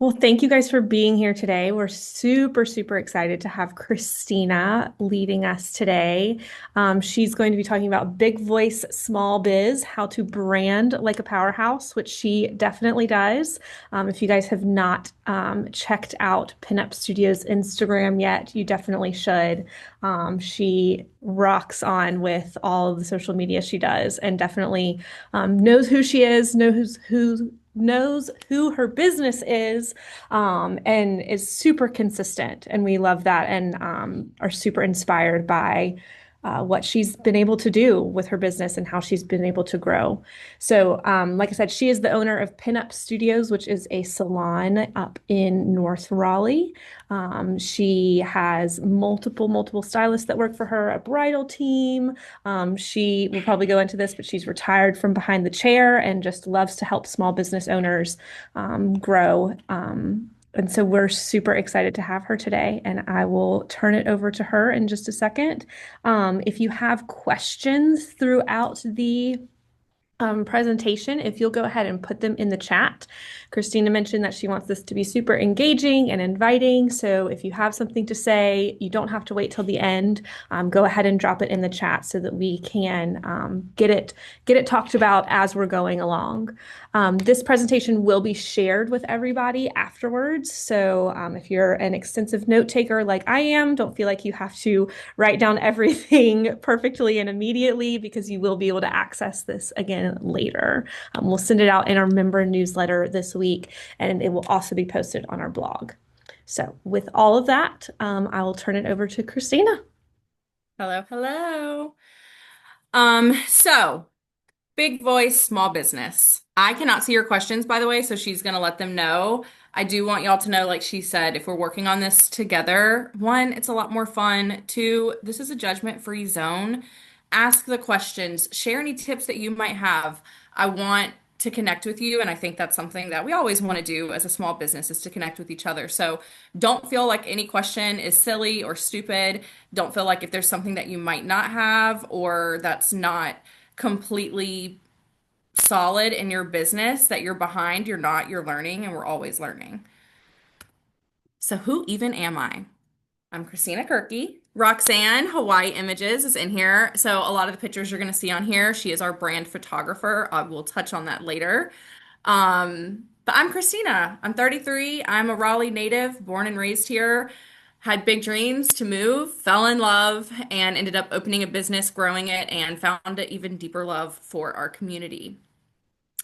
Well, thank you guys for being here today. We're super, super excited to have Christina leading us today. She's going to be talking about big voice, small biz, how to brand like a powerhouse, which she definitely does. If you guys have not checked out Pinup Studio's Instagram yet, you definitely should. She rocks on with all of the social media she does and definitely knows who she is, knows who her business is, and is super consistent. And we love that and are super inspired by what she's been able to do with her business and how she's been able to grow. So, like I said, she is the owner of Pinup Studios, which is a salon up in North Raleigh. She has multiple stylists that work for her, a bridal team. She will probably go into this, but she's retired from behind the chair and just loves to help small business owners grow. And so we're super excited to have her today, and I will turn it over to her in just a second. If you have questions throughout the presentation, if you'll go ahead and put them in the chat. Christina mentioned that she wants this to be super engaging and inviting. So if you have something to say, you don't have to wait till the end. Go ahead and drop it in the chat so that we can get it talked about as we're going along. This presentation will be shared with everybody afterwards. So if you're an extensive note taker like I am, don't feel like you have to write down everything perfectly and immediately because you will be able to access this again later. We'll send it out in our member newsletter this week, and it will also be posted on our blog. So with all of that, I will turn it over to Christina. Hello, hello. So big voice, small business. I cannot see your questions, by the way, so she's gonna let them know. I do want y'all to know, like she said, if we're working on this together, one, it's a lot more fun. Two, this is a judgment-free zone. Ask the questions, share any tips that you might have. I want to connect with you, and I think that's something that we always want to do as a small business is to connect with each other. So don't feel like any question is silly or stupid. Don't feel like if there's something that you might not have or that's not completely solid in your business that you're behind, you're not, you're learning, and we're always learning. So, who even am I? I'm Christina Kirkey. Roxanne, Hawaii Images, is in here. So, a lot of the pictures you're going to see on here, she is our brand photographer. I will touch on that later. But I'm Christina. I'm 33. I'm a Raleigh native, born and raised here. Had big dreams to move, fell in love, and ended up opening a business, growing it, and found an even deeper love for our community.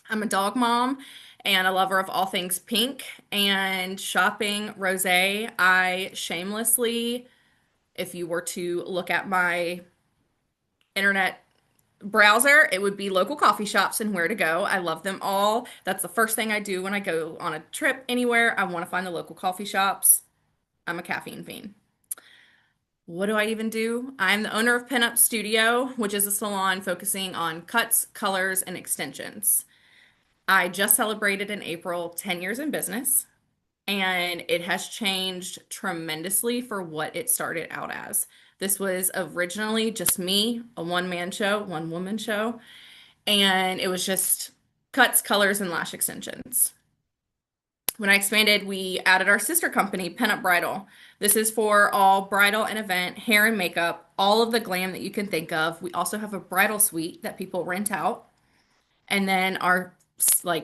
I'm a dog mom and a lover of all things pink and shopping rosé. I shamelessly, if you were to look at my internet browser, it would be local coffee shops and where to go. I love them all. That's the first thing I do when I go on a trip anywhere. I want to find the local coffee shops. I'm a caffeine fiend. What do I even do? I'm the owner of Pinup Studio, which is a salon focusing on cuts, colors, and extensions. I just celebrated in April 10 years in business, and it has changed tremendously for what it started out as. This was originally just me, a one-man show, one-woman show, and it was just cuts, colors, and lash extensions. When I expanded, we added our sister company, Pinup Bridal. This is for all bridal and event, hair and makeup, all of the glam that you can think of. We also have a bridal suite that people rent out. And then our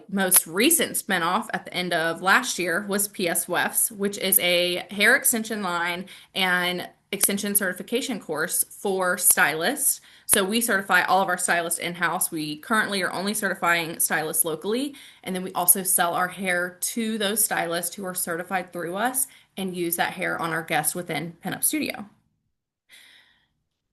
most recent spinoff at the end of last year was PS Wefts, which is a hair extension line and extension certification course for stylists. So we certify all of our stylists in-house. We currently are only certifying stylists locally, and then we also sell our hair to those stylists who are certified through us and use that hair on our guests within Pinup Studio.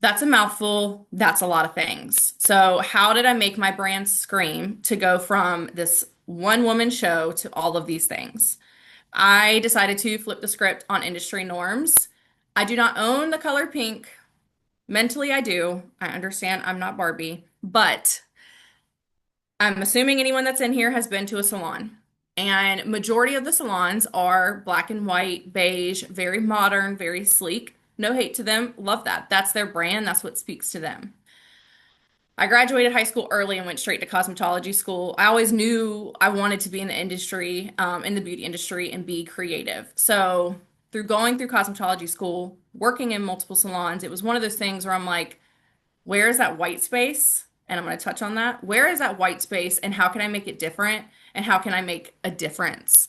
That's a mouthful. That's a lot of things. So, how did I make my brand scream to go from this one woman show to all of these things? I decided to flip the script on industry norms. I do not own the color pink. Mentally, I do. I understand I'm not Barbie, but I'm assuming anyone that's in here has been to a salon. And majority of the salons are black and white, beige, very modern, very sleek. No hate to them. Love that. That's their brand. That's what speaks to them. I graduated high school early and went straight to cosmetology school. I always knew I wanted to be in the industry, in the beauty industry, and be creative. So, through going through cosmetology school, working in multiple salons, it was one of those things where I'm like, where is that white space? And I'm going to touch on that. Where is that white space, and how can I make it different? And how can I make a difference?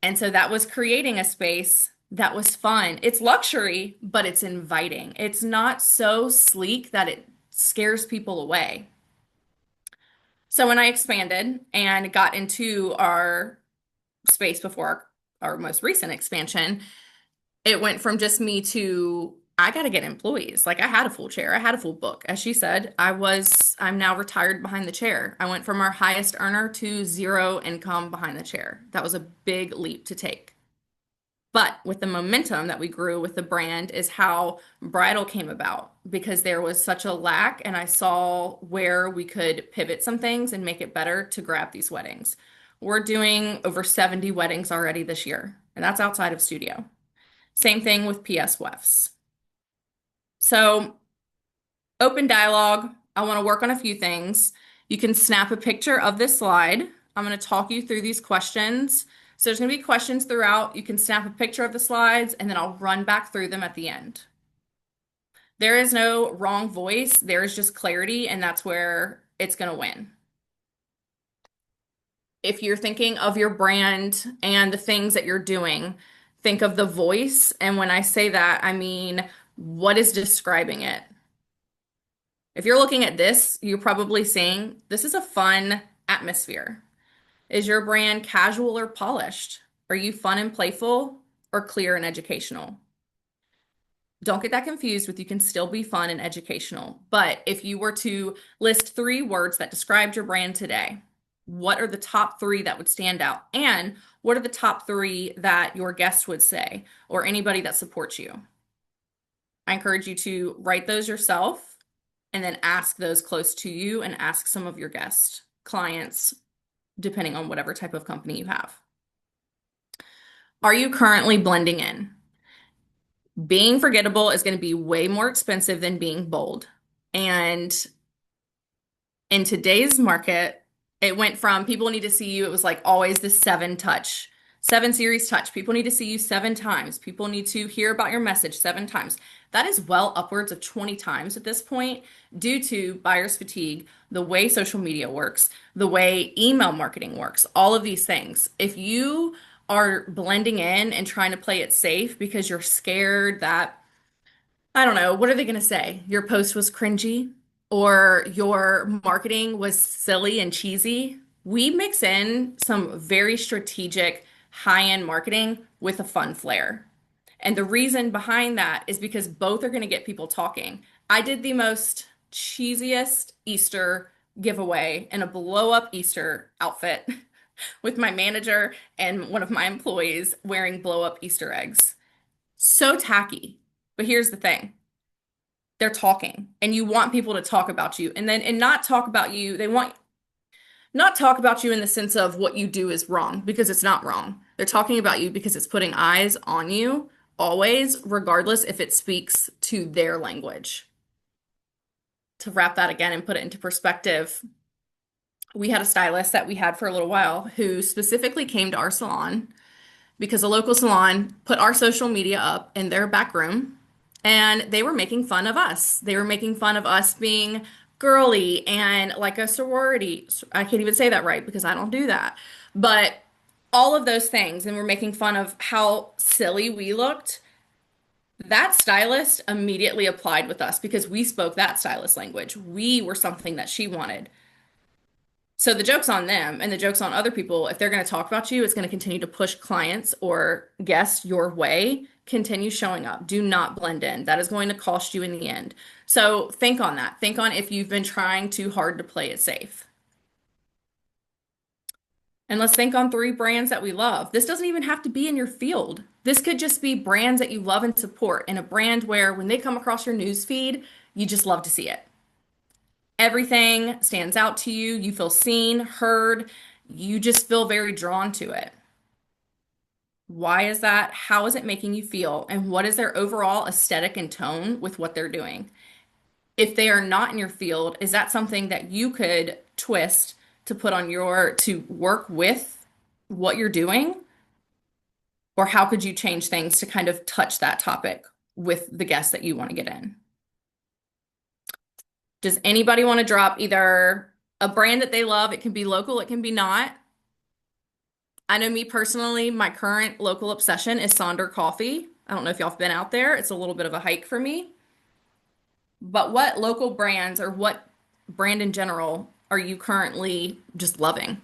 And so that was creating a space that was fun. It's luxury, but it's inviting. It's not so sleek that it scares people away. So when I expanded and got into our space before our most recent expansion, it went from just me to I got to get employees. Like I had a full chair, I had a full book. As she said, I'm now retired behind the chair. I went from our highest earner to zero income behind the chair. That was a big leap to take. But with the momentum that we grew with the brand is how bridal came about because there was such a lack, and I saw where we could pivot some things and make it better to grab these weddings. We're doing over 70 weddings already this year, and that's outside of studio. Same thing with PS WEFs. So, open dialogue. I want to work on a few things. You can snap a picture of this slide. I'm going to talk you through these questions. So there's going to be questions throughout. You can snap a picture of the slides and then I'll run back through them at the end. There is no wrong voice. There is just clarity, and that's where it's going to win. If you're thinking of your brand and the things that you're doing, think of the voice. And when I say that, I mean, what is describing it? If you're looking at this, you're probably saying, this is a fun atmosphere. Is your brand casual or polished? Are you fun and playful or clear and educational? Don't get that confused with you can still be fun and educational. But if you were to list three words that described your brand today, what are the top three that would stand out? And what are the top three that your guests would say or anybody that supports you? I encourage you to write those yourself and then ask those close to you and ask some of your guests, clients, depending on whatever type of company you have. Are you currently blending in? Being forgettable is going to be way more expensive than being bold. And in today's market, it went from people need to see you, it was like always the seven series touch. People need to see you 7 times. People need to hear about your message 7 times. That is well upwards of 20 times at this point due to buyer's fatigue, the way social media works, the way email marketing works, all of these things. If you are blending in and trying to play it safe because you're scared that I don't know. What are they going to say? Your post was cringy or your marketing was silly and cheesy. We mix in some very strategic high-end marketing with a fun flair. And the reason behind that is because both are going to get people talking. I did the most cheesiest Easter giveaway in a blow-up Easter outfit with my manager and one of my employees wearing blow-up Easter eggs. So tacky. But here's the thing. They're talking and you want people to talk about you and not talk about you. They want not talk about you in the sense of what you do is wrong because it's not wrong. They're talking about you because it's putting eyes on you always, regardless if it speaks to their language. To wrap that again and put it into perspective, we had a stylist that we had for a little while who specifically came to our salon because a local salon put our social media up in their back room and they were making fun of us. They were making fun of us being girly and like a sorority. I can't even say that right because I don't do that. But all of those things, and we're making fun of how silly we looked. That stylist immediately applied with us because we spoke that stylist language. We were something that she wanted. So the joke's on them and the joke's on other people. If they're going to talk about you, it's going to continue to push clients or guests your way. Continue showing up. Do not blend in. That is going to cost you in the end. So think on that. Think on if you've been trying too hard to play it safe. And let's think on three brands that we love. This doesn't even have to be in your field. This could just be brands that you love and support, and a brand where when they come across your news feed, you just love to see it. Everything stands out to you. You feel seen, heard. You just feel very drawn to it. Why is that? How is it making you feel? And what is their overall aesthetic and tone with what they're doing? If they are not in your field, is that something that you could twist to put on your, to work with what you're doing? Or how could you change things to kind of touch that topic with the guests that you want to get in? Does anybody want to drop either a brand that they love? It can be local, it can be not. I know me personally, my current local obsession is Sonder Coffee. I don't know if y'all have been out there. It's a little bit of a hike for me. But what local brands or what brand in general are you currently just loving?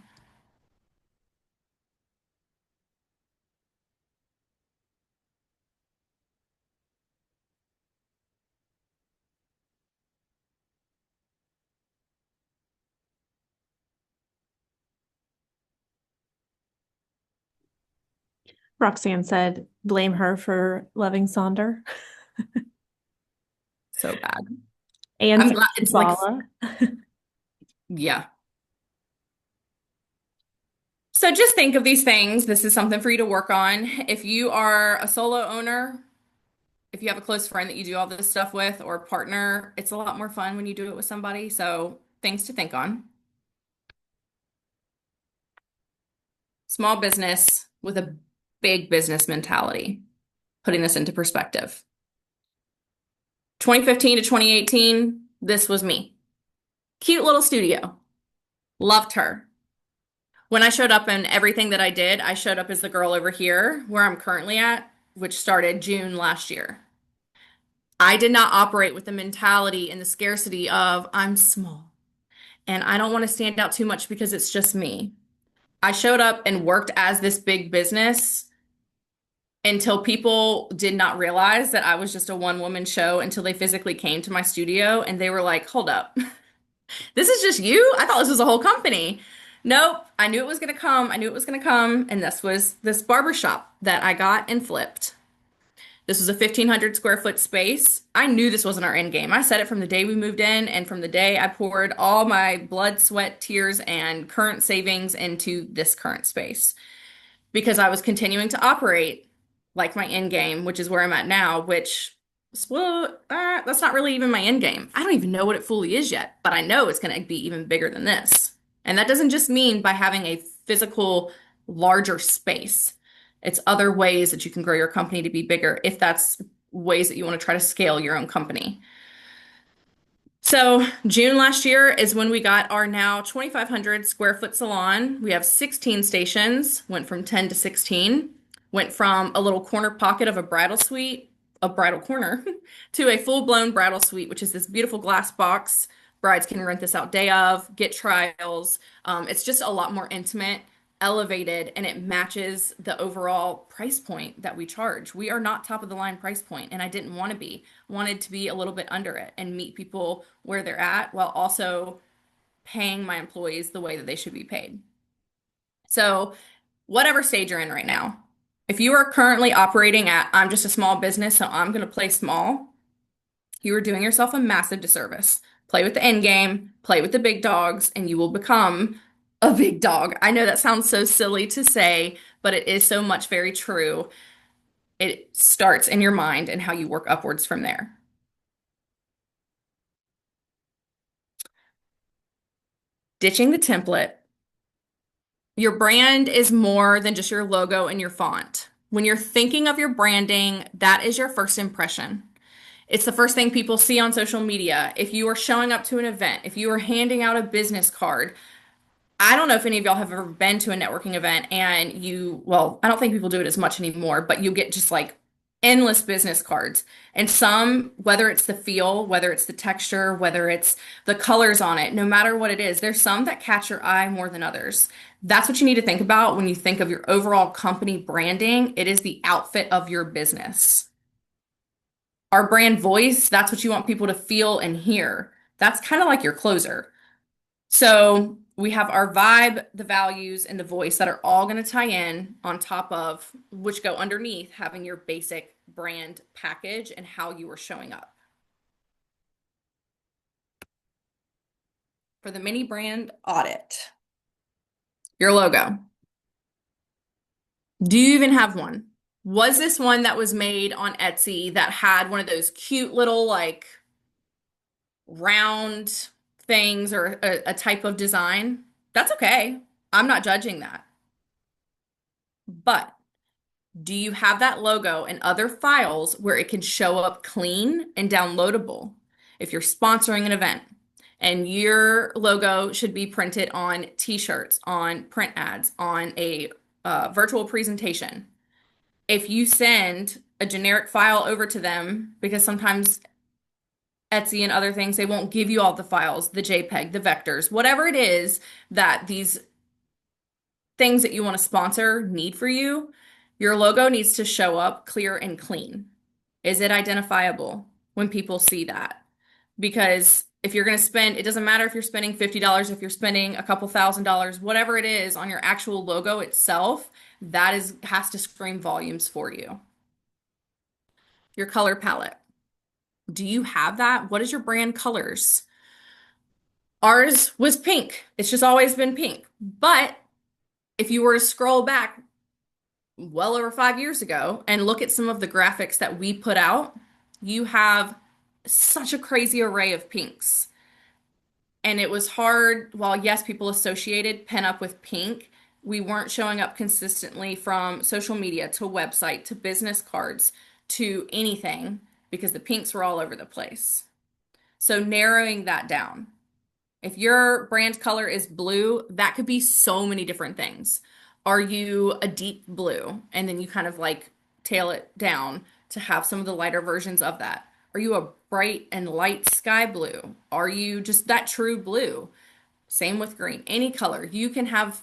Roxanne said, blame her for loving Sonder So bad. and I'm glad it's like, Zala. yeah. So just think of these things. This is something for you to work on. If you are a solo owner, if you have a close friend that you do all this stuff with or a partner, it's a lot more fun when you do it with somebody. So things to think on. Small business with a big business mentality, putting this into perspective. 2015 to 2018, this was me. Cute little studio. Loved her. When I showed up in everything that I did, I showed up as the girl over here where I'm currently at, which started June last year. I did not operate with the mentality and the scarcity of I'm small and I don't want to stand out too much because it's just me. I showed up and worked as this big business until people did not realize that I was just a one woman show until they physically came to my studio and they were like, hold up, this is just you? I thought this was a whole company. Nope, I knew it was going to come. I knew it was going to come. And this was this barbershop that I got and flipped. This was a 1,500 square foot space. I knew this wasn't our end game. I said it from the day we moved in and from the day I poured all my blood, sweat, tears, and current savings into this current space because I was continuing to operate like my end game, which is where I'm at now, which, well, that's not really even my end game. I don't even know what it fully is yet, but I know it's going to be even bigger than this. And that doesn't just mean by having a physical, larger space. It's other ways that you can grow your company to be bigger if that's ways that you want to try to scale your own company. So, June last year is when we got our now 2,500 square foot salon. We have 16 stations, went from 10 to 16, went from a little corner pocket of a bridal suite, a bridal corner, to a full blown bridal suite, which is this beautiful glass box. Brides can rent this out day of, get trials. It's just a lot more intimate, elevated, and it matches the overall price point that we charge. We are not top of the line price point, and I didn't want to be. Wanted to be a little bit under it and meet people where they're at while also paying my employees the way that they should be paid. So, whatever stage you're in right now, if you are currently operating at, I'm just a small business, so I'm going to play small, you are doing yourself a massive disservice. Play with the end game, play with the big dogs, and you will become a big dog. I know that sounds so silly to say, but it is so much very true. It starts in your mind and how you work upwards from there. Ditching the template. Your brand is more than just your logo and your font. When you're thinking of your branding, that is your first impression. It's the first thing people see on social media. If you are showing up to an event, if you are handing out a business card, I don't know if any of y'all have ever been to a networking event and you, well, I don't think people do it as much anymore, but you get just like endless business cards. And some, whether it's the feel, whether it's the texture, whether it's the colors on it, no matter what it is, there's some that catch your eye more than others. That's what you need to think about when you think of your overall company branding. It is the outfit of your business. Our brand voice, that's what you want people to feel and hear. That's kind of like your closer. So we have our vibe, the values, and the voice that are all going to tie in on top of, which go underneath having your basic brand package and how you are showing up. For the mini brand audit, your logo. Do you even have one? Was this one that was made on Etsy that had one of those cute little like round things or a type of design, that's okay. I'm not judging that. But do you have that logo in other files where it can show up clean and downloadable? If you're sponsoring an event and your logo should be printed on t-shirts, on print ads, on a virtual presentation, if you send a generic file over to them, because sometimes Etsy and other things, they won't give you all the files, the JPEG, the vectors, whatever it is that these things that you want to sponsor need for you, your logo needs to show up clear and clean. Is it identifiable when people see that? Because if you're going to spend, it doesn't matter if you're spending $50, if you're spending a couple $1,000s, whatever it is on your actual logo itself, that is has to scream volumes for you. Your color palette. Do you have that? What is your brand colors? Ours was pink. It's just always been pink. But if you were to scroll back well over 5 years ago and look at some of the graphics that we put out, you have such a crazy array of pinks. And it was hard, while yes, people associated Pinup with pink, we weren't showing up consistently from social media to website to business cards to anything because the pinks were all over the place. So narrowing that down. If your brand color is blue, that could be so many different things. Are you a deep blue? And then you kind of like tail it down to have some of the lighter versions of that. Are you a bright and light sky blue? Are you just that true blue? Same with green. Any color. You can have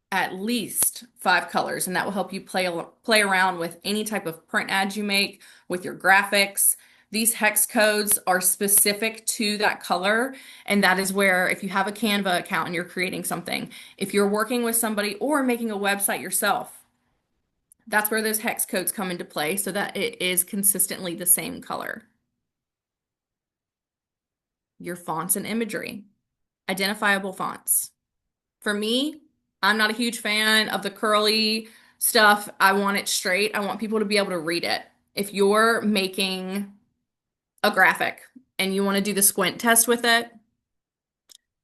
at least 5 colors, and that will help you play around with any type of print ads you make with your graphics. These hex codes are specific to that color, and that is where if you have a Canva account and you're creating something, if you're working with somebody or making a website yourself, that's where those hex codes come into play so that it is consistently the same color. Your fonts and imagery, identifiable fonts. For me, I'm not a huge fan of the curly stuff. I want it straight. I want people to be able to read it. If you're making a graphic and you want to do the squint test with it,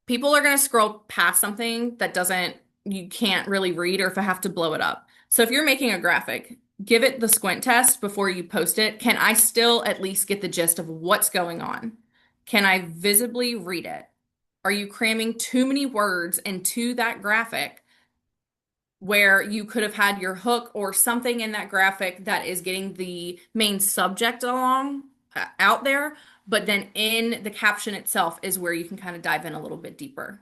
people are going to scroll past something that doesn't, you can't really read, or if I have to blow it up. So if you're making a graphic, give it the squint test before you post it. Can I still at least get the gist of what's going on? Can I visibly read it? Are you cramming too many words into that graphic where you could have had your hook or something in that graphic that is getting the main subject along out there, but then in the caption itself is where you can kind of dive in a little bit deeper.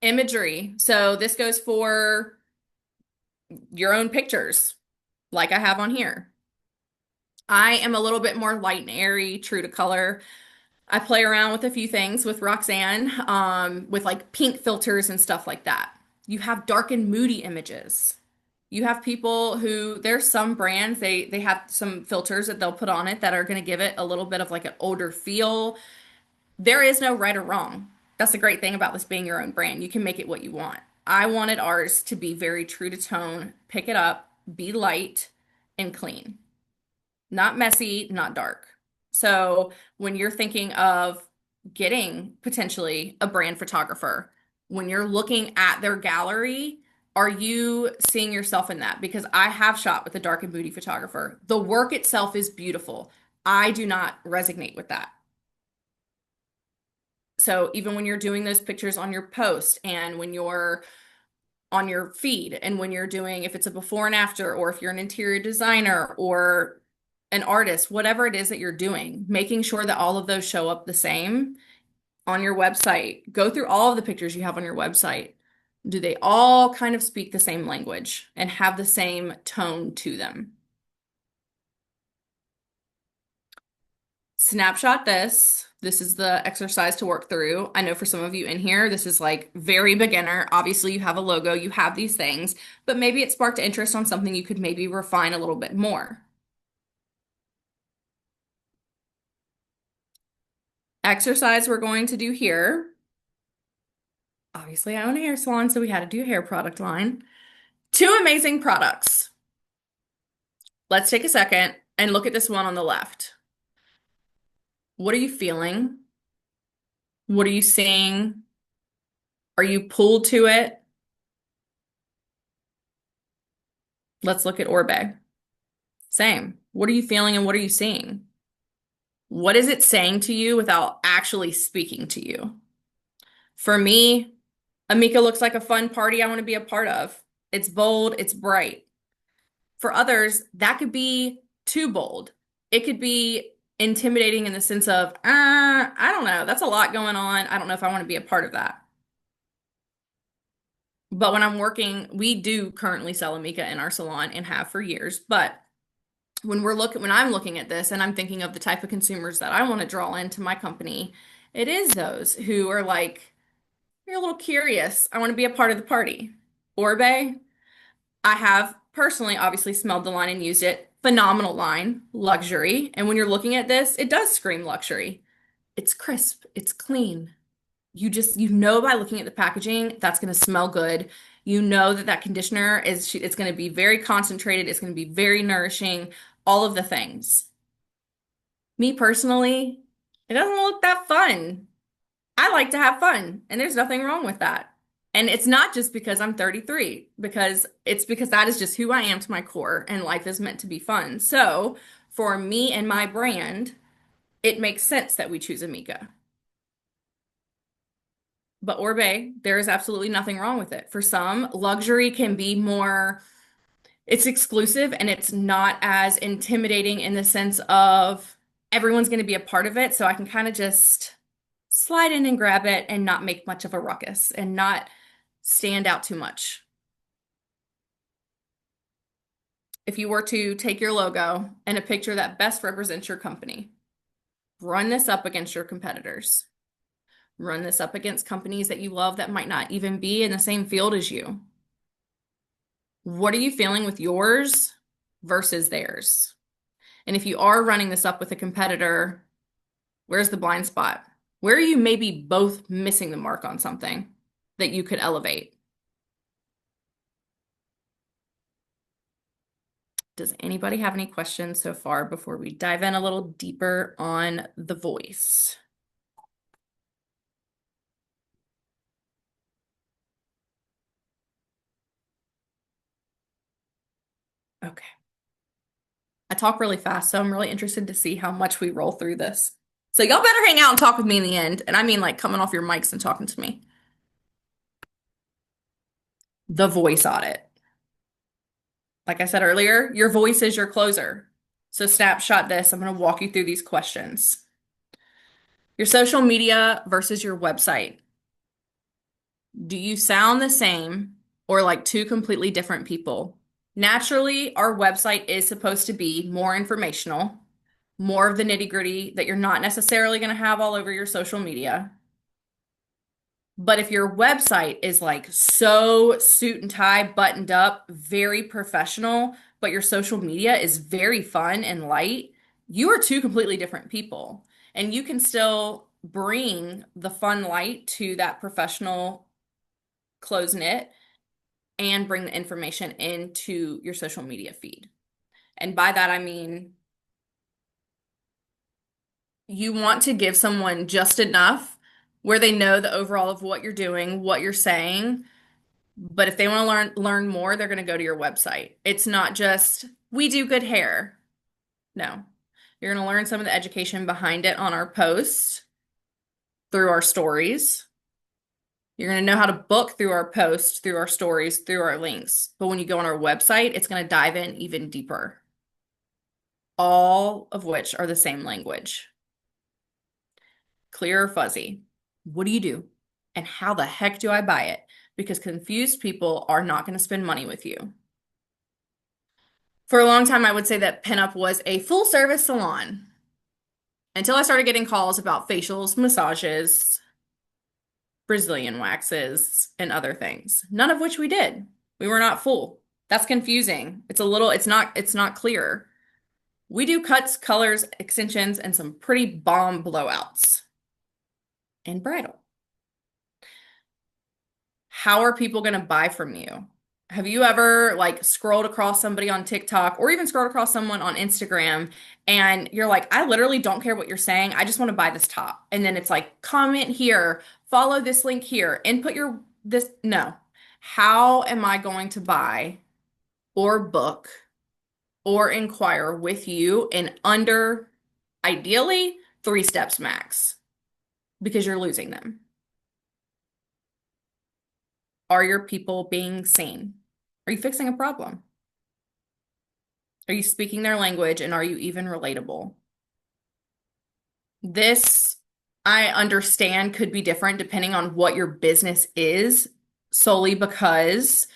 Imagery. So this goes for your own pictures, like I have on here. I am a little bit more light and airy, true to color. I play around with a few things with Roxanne, with like pink filters and stuff like that. You have dark and moody images. You have people who, there's some brands, they have some filters that they'll put on it that are going to give it a little bit of like an older feel. There is no right or wrong. That's the great thing about this being your own brand. You can make it what you want. I wanted ours to be very true to tone, pick it up, be light and clean. Not messy, not dark. So when you're thinking of getting potentially a brand photographer, when you're looking at their gallery, are you seeing yourself in that? Because I have shot with a dark and moody photographer. The work itself is beautiful. I do not resonate with that. So even when you're doing those pictures on your post and when you're on your feed and when you're doing, if it's a before and after, or if you're an interior designer or an artist, whatever it is that you're doing, making sure that all of those show up the same on your website. Go through all of the pictures you have on your website. Do they all kind of speak the same language and have the same tone to them? Snapshot this. This is the exercise to work through. I know for some of you in here, this is like very beginner. Obviously, you have a logo, you have these things, but maybe it sparked interest on something you could maybe refine a little bit more. Exercise we're going to do here. Obviously, I own a hair salon, so we had to do a hair product line. 2 amazing products. Let's take a second and look at this one on the left. What are you feeling? What are you seeing? Are you pulled to it? Let's look at Orbe. Same. What are you feeling and what are you seeing? What is it saying to you without actually speaking to you? For me, Amika looks like a fun party I want to be a part of. It's bold, it's bright. For others, that could be too bold. It could be intimidating in the sense of, I don't know, that's a lot going on. I don't know if I want to be a part of that. But when I'm working, we do currently sell Amika in our salon and have for years. But when I'm looking at this and I'm thinking of the type of consumers that I want to draw into my company, it is those who are like, you're a little curious. I want to be a part of the party. Orbe, I have personally obviously smelled the line and used it. Phenomenal line, luxury. And when you're looking at this, it does scream luxury. It's crisp, it's clean. You know by looking at the packaging, that's going to smell good. You know that that conditioner it's going to be very concentrated, it's going to be very nourishing, all of the things. Me personally, it doesn't look that fun. I like to have fun, and there's nothing wrong with that. And it's not just because I'm 33, because that is just who I am to my core, and life is meant to be fun. So, for me and my brand, it makes sense that we choose Amika. But Orbe, there is absolutely nothing wrong with it. For some, luxury can be more, it's exclusive and it's not as intimidating in the sense of everyone's going to be a part of it. So I can kind of just slide in and grab it and not make much of a ruckus and not stand out too much. If you were to take your logo and a picture that best represents your company, run this up against your competitors. Run this up against companies that you love that might not even be in the same field as you. What are you feeling with yours versus theirs? And if you are running this up with a competitor, where's the blind spot? Where are you maybe both missing the mark on something that you could elevate? Does anybody have any questions so far before we dive in a little deeper on the voice? Okay. I talk really fast, so I'm really interested to see how much we roll through this. So y'all better hang out and talk with me in the end. And I mean like coming off your mics and talking to me. The voice audit. Like I said earlier, your voice is your closer. So snapshot this. I'm going to walk you through these questions. Your social media versus your website. Do you sound the same or like two completely different people? Naturally, our website is supposed to be more informational, more of the nitty-gritty that you're not necessarily going to have all over your social media. But if your website is like so suit and tie, buttoned up, very professional, but your social media is very fun and light, you are two completely different people. And you can still bring the fun light to that professional close knit and bring the information into your social media feed. And by that, I mean you want to give someone just enough where they know the overall of what you're doing, what you're saying. But if they want to learn more, they're going to go to your website. It's not just we do good hair. No. You're going to learn some of the education behind it on our posts, through our stories. You're going to know how to book through our posts, through our stories, through our links. But when you go on our website, it's going to dive in even deeper. All of which are the same language. Clear or fuzzy? What do you do? And how the heck do I buy it? Because confused people are not going to spend money with you. For a long time, I would say that Pinup was a full service salon until I started getting calls about facials, massages, Brazilian waxes, and other things, none of which we did. We were not full. That's confusing. It's not clear. We do cuts, colors, extensions, and some pretty bomb blowouts. And bridal. How are people going to buy from you? Have you ever like scrolled across somebody on TikTok or even scrolled across someone on Instagram and you're like, I literally don't care what you're saying. I just want to buy this top. And then it's like, comment here, follow this link here, input your this. No. How am I going to buy or book or inquire with you in under ideally 3 steps max? Because you're losing them. Are your people being seen? Are you fixing a problem? Are you speaking their language and are you even relatable? This, I understand, could be different depending on what your business is, solely because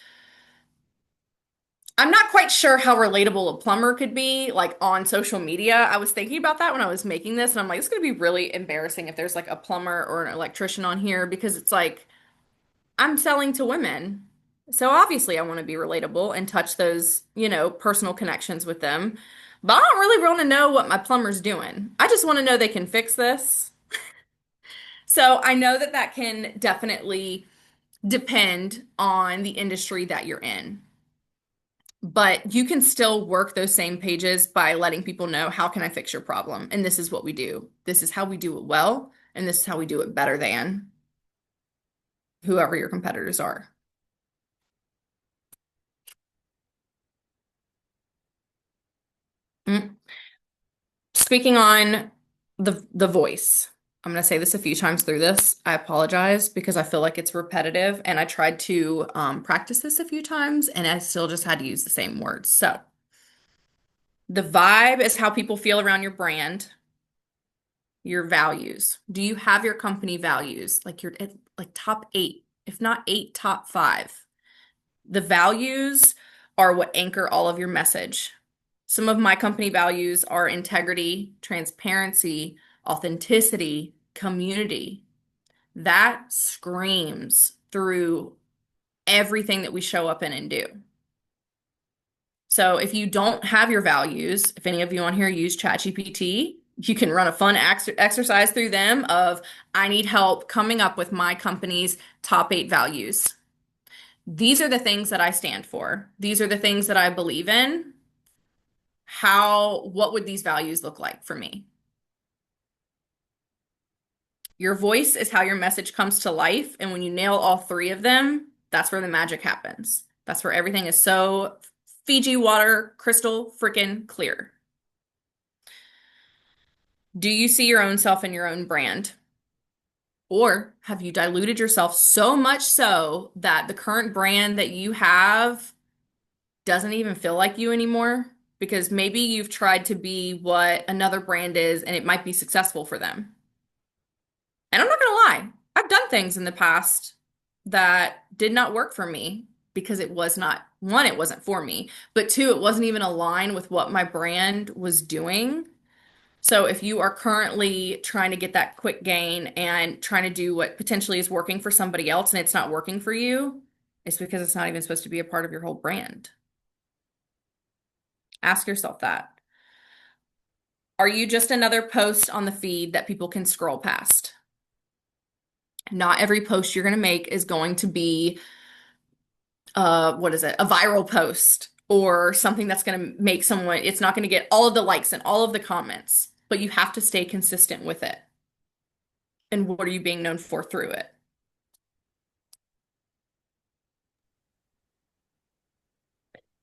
I'm not quite sure how relatable a plumber could be, like on social media. I was thinking about that when I was making this, and I'm like, it's going to be really embarrassing if there's like a plumber or an electrician on here because it's like, I'm selling to women. So obviously I want to be relatable and touch those, personal connections with them. But I don't really want to know what my plumber's doing. I just want to know they can fix this. So I know that that can definitely depend on the industry that you're in. But you can still work those same pages by letting people know how can I fix your problem? And this is what we do. This is how we do it well, and this is how we do it better than whoever your competitors are. Mm. Speaking on the voice, I'm going to say this a few times through this. I apologize because I feel like it's repetitive, and I tried to practice this a few times, and I still just had to use the same words. So, the vibe is how people feel around your brand, your values. Do you have your company values? Like your like top 8, if not 8, top 5. The values are what anchor all of your message. Some of my company values are integrity, transparency, authenticity, community. That screams through everything that we show up in and do. So if you don't have your values, if any of you on here use ChatGPT, you can run a fun exercise through them of, I need help coming up with my company's top 8 values. These are the things that I stand for. These are the things that I believe in. What would these values look like for me? Your voice is how your message comes to life. And when you nail all 3 of them, that's where the magic happens. That's where everything is so Fiji water, crystal freaking clear. Do you see your own self in your own brand? Or have you diluted yourself so much so that the current brand that you have doesn't even feel like you anymore? Because maybe you've tried to be what another brand is and it might be successful for them. And I'm not gonna lie, I've done things in the past that did not work for me because it was not, one, it wasn't for me, but two, it wasn't even aligned with what my brand was doing. So if you are currently trying to get that quick gain and trying to do what potentially is working for somebody else and it's not working for you, it's because it's not even supposed to be a part of your whole brand. Ask yourself that. Are you just another post on the feed that people can scroll past? Not every post you're going to make is going to be what is it? A viral post or something that's going to make someone, it's not going to get all of the likes and all of the comments, but you have to stay consistent with it. And what are you being known for through it?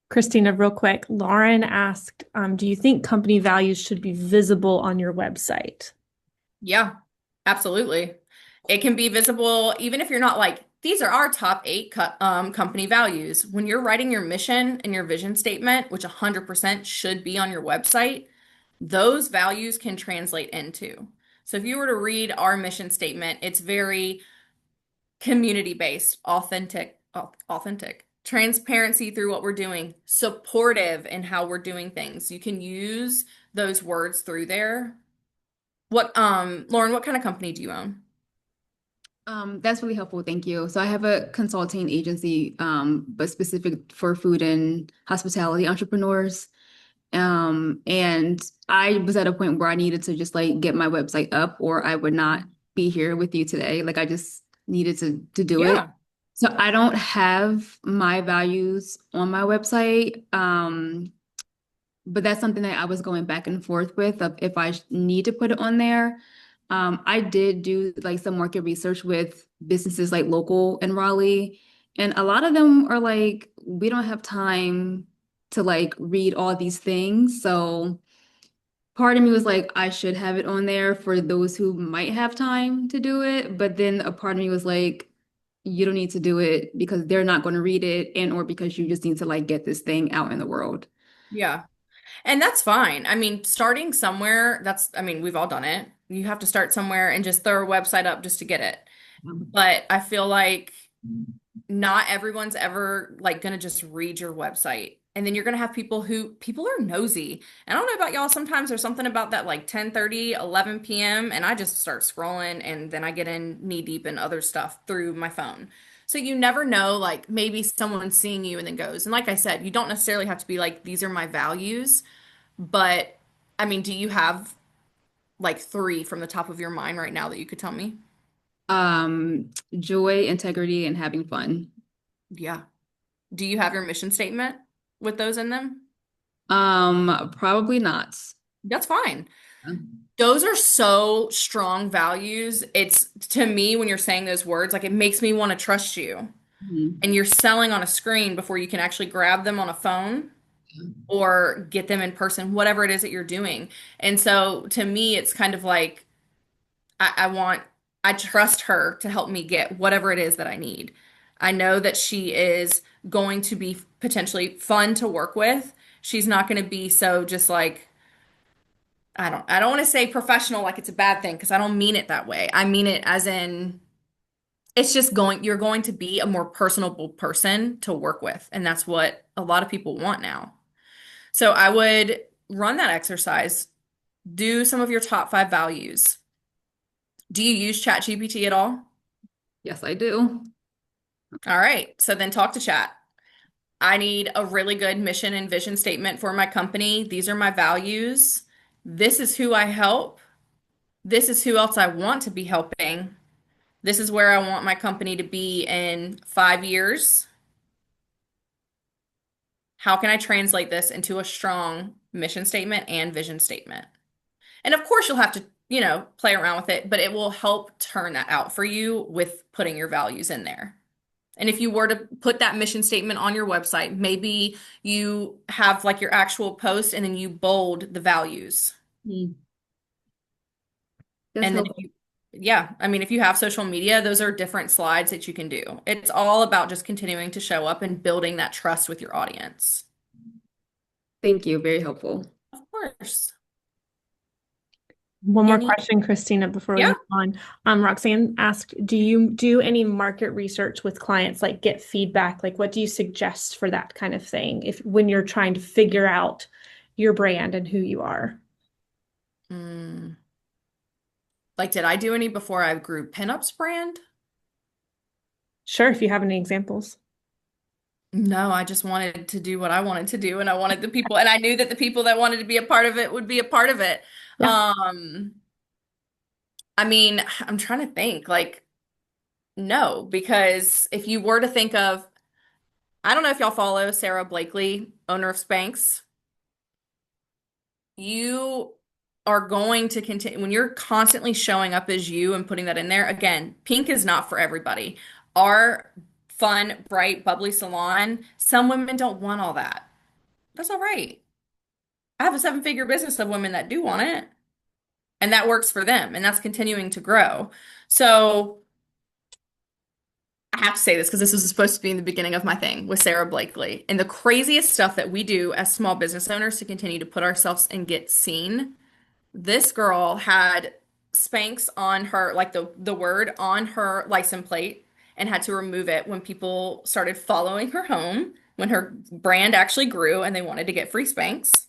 Christina, real quick, Lauren asked, do you think company values should be visible on your website? Yeah, absolutely. It can be visible even if you're not like, these are our top 8 company values. When you're writing your mission and your vision statement, which 100% should be on your website, those values can translate into. So if you were to read our mission statement, it's very community based, authentic, transparency through what we're doing, supportive in how we're doing things. You can use those words through there. Lauren, what kind of company do you own? That's really helpful. Thank you. So I have a consulting agency, but specific for food and hospitality entrepreneurs. And I was at a point where I needed to just like get my website up or I would not be here with you today. Like I just needed to do it. Yeah. So I don't have my values on my website. But that's something that I was going back and forth with of if I need to put it on there. I did do like some market research with businesses like local in Raleigh, and a lot of them are like, we don't have time to like read all these things. So part of me was like, I should have it on there for those who might have time to do it. But then a part of me was like, you don't need to do it because they're not going to read it and or because you just need to like get this thing out in the world. Yeah. And that's fine. I mean, starting somewhere, I mean, we've all done it. You have to start somewhere and just throw a website up just to get it. But I feel like not everyone's ever like gonna just read your website. And then you're gonna have people are nosy. And I don't know about y'all, sometimes there's something about that like 10:30, 11 p.m. and I just start scrolling and then I get in knee deep in other stuff through my phone. So you never know, like maybe someone's seeing you and then goes. And like I said, you don't necessarily have to be like, these are my values. But I mean, do you have like three from the top of your mind right now that you could tell me? Joy, integrity, and having fun. Yeah. Do you have your mission statement with those in them? Probably not. That's fine. Those are so strong values. It's to me, when you're saying those words, like it makes me want to trust you. Mhm. And you're selling on a screen before you can actually grab them on a phone or get them in person, whatever it is that you're doing. And so to me, it's kind of like I want, I trust her to help me get whatever it is that I need. I know that she is going to be potentially fun to work with. She's not going to be so just like, I don't want to say professional like it's a bad thing because I don't mean it that way. I mean it as in you're going to be a more personable person to work with. And that's what a lot of people want now. So I would run that exercise, do some of your top five values. Do you use ChatGPT at all? Yes, I do. All right. So then talk to chat. I need a really good mission and vision statement for my company. These are my values. This is who I help. This is who else I want to be helping. This is where I want my company to be in 5 years. How can I translate this into a strong mission statement and vision statement? And of course, you'll have to, play around with it, but it will help turn that out for you with putting your values in there. And if you were to put that mission statement on your website, maybe you have like your actual post and then you bold the values. Mm. That's And then helpful. yeah, I mean, if you have social media, those are different slides that you can do. It's all about just continuing to show up and building that trust with your audience. Thank you. Very helpful. Of course. One more Any, question, Christina, before we yeah. move on. Roxanne asked, do you do any market research with clients, like get feedback? Like, what do you suggest for that kind of thing if when you're trying to figure out your brand and who you are? Mm, like, did I do any before I grew Pinup's brand? Sure, if you have any examples. No, I just wanted to do what I wanted to do, and I wanted the people, and I knew that the people that wanted to be a part of it would be a part of it. Yeah. Um, I mean, I'm trying to think, like, no, because if you were to think of, I don't know if y'all follow Sarah Blakely, owner of Spanx. You are going to continue when you're constantly showing up as you and putting that in there. Again, pink is not for everybody. Our fun, bright, bubbly salon, some women don't want all that. That's all right. I have a seven-figure business of women that do want it, and that works for them, and that's continuing to grow. So I have to say this because this was supposed to be in the beginning of my thing with Sarah Blakely. And the craziest stuff that we do as small business owners to continue to put ourselves and get seen. This girl had Spanx on her, like the word on her license plate, and had to remove it when people started following her home, when her brand actually grew and they wanted to get free Spanx.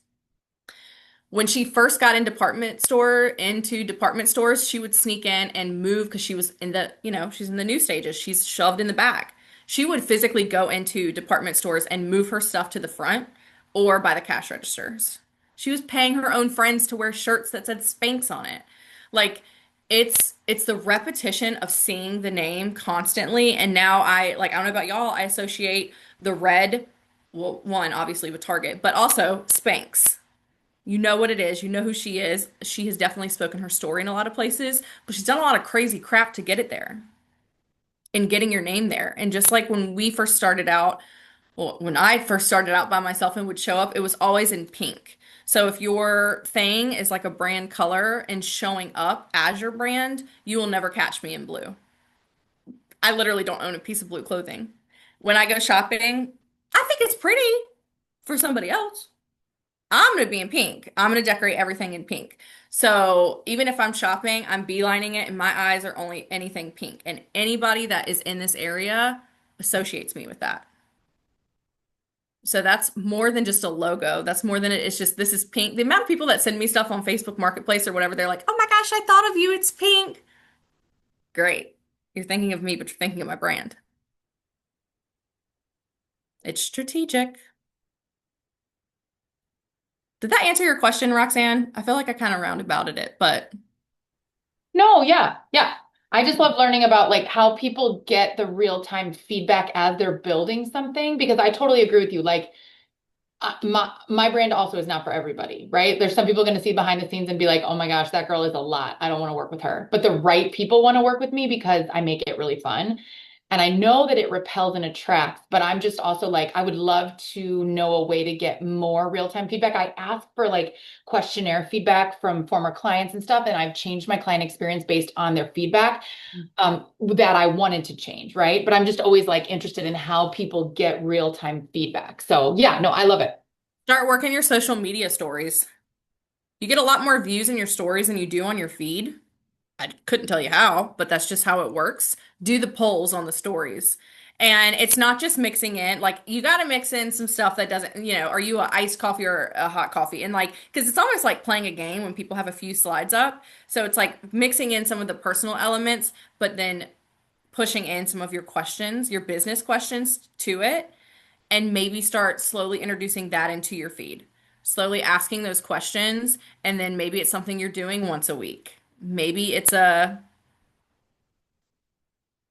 When she first got into department stores, she would sneak in and move because she was she's in the new stages. She's shoved in the back. She would physically go into department stores and move her stuff to the front or by the cash registers. She was paying her own friends to wear shirts that said Spanx on it. Like, It's the repetition of seeing the name constantly. And now I don't know about y'all, I associate the red, well, one, obviously with Target, but also Spanx. You know what it is, you know who she is. She has definitely spoken her story in a lot of places, but she's done a lot of crazy crap to get it there and getting your name there. And just like when we first started out, well, when I first started out by myself and would show up, it was always in pink. So if your thing is like a brand color and showing up as your brand, you will never catch me in blue. I literally don't own a piece of blue clothing. When I go shopping, I think it's pretty for somebody else. I'm gonna be in pink. I'm gonna decorate everything in pink. So even if I'm shopping, I'm beelining it and my eyes are only anything pink. And anybody that is in this area associates me with that. So that's more than just a logo. That's more than it's just this is pink. The amount of people that send me stuff on Facebook Marketplace or whatever, they're like, "Oh my gosh, I thought of you. It's pink." Great. You're thinking of me, but you're thinking of my brand. It's strategic. Did that answer your question, Roxanne? I feel like I kind of roundabouted it, but No, yeah, yeah. I just love learning about like how people get the real-time feedback as they're building something because I totally agree with you. Like my brand also is not for everybody, right? There's some people going to see behind the scenes and be like, "Oh my gosh, that girl is a lot. I don't want to work with her." But the right people want to work with me because I make it really fun. And I know that it repels and attracts, but I'm just also like, I would love to know a way to get more real-time feedback. I ask for like questionnaire feedback from former clients and stuff, and I've changed my client experience based on their feedback that I wanted to change, right? But I'm just always like interested in how people get real-time feedback. So yeah, no, I love it. start working your social media stories. You get a lot more views in your stories than you do on your feed. I couldn't tell you how, but that's just how it works. Do the polls on the stories. And it's not just mixing in, like, you got to mix in some stuff that doesn't, are you a iced coffee or a hot coffee? And like, because it's almost like playing a game when people have a few slides up. So it's like mixing in some of the personal elements, but then pushing in some of your questions, your business questions to it, and maybe start slowly introducing that into your feed. Slowly asking those questions, and then maybe it's something you're doing once a week. Maybe it's a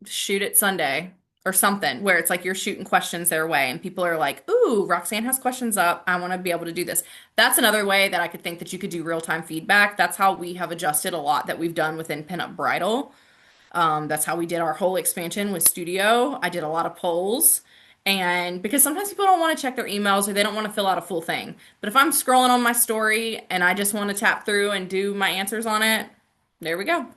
shoot it Sunday or something where it's like you're shooting questions their way and people are like, "Ooh, Roxanne has questions up. I want to be able to do this." That's another way that I could think that you could do real-time feedback. That's how we have adjusted a lot that we've done within Pinup Bridal. That's how we did our whole expansion with Studio. I did a lot of polls. And because sometimes people don't want to check their emails or they don't want to fill out a full thing. But if I'm scrolling on my story and I just want to tap through and do my answers on it, there we go.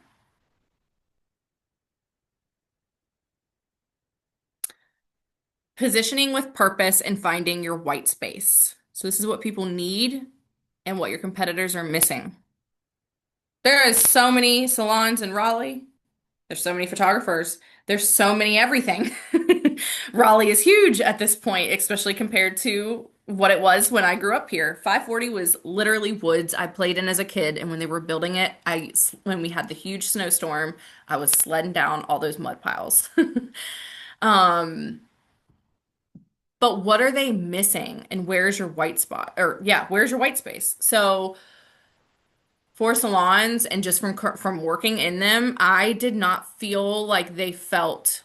Positioning with purpose and finding your white space. So this is what people need and what your competitors are missing. There is so many salons in Raleigh. There's so many photographers. There's so many everything. Raleigh is huge at this point, especially compared to what it was when I grew up here. 540 was literally woods I played in as a kid, and when they were building it, when we had the huge snowstorm, I was sledding down all those mud piles. Um, but what are they missing and where's your white spot? Or yeah, where's your white space? So for salons and just from working in them, I did not feel like they felt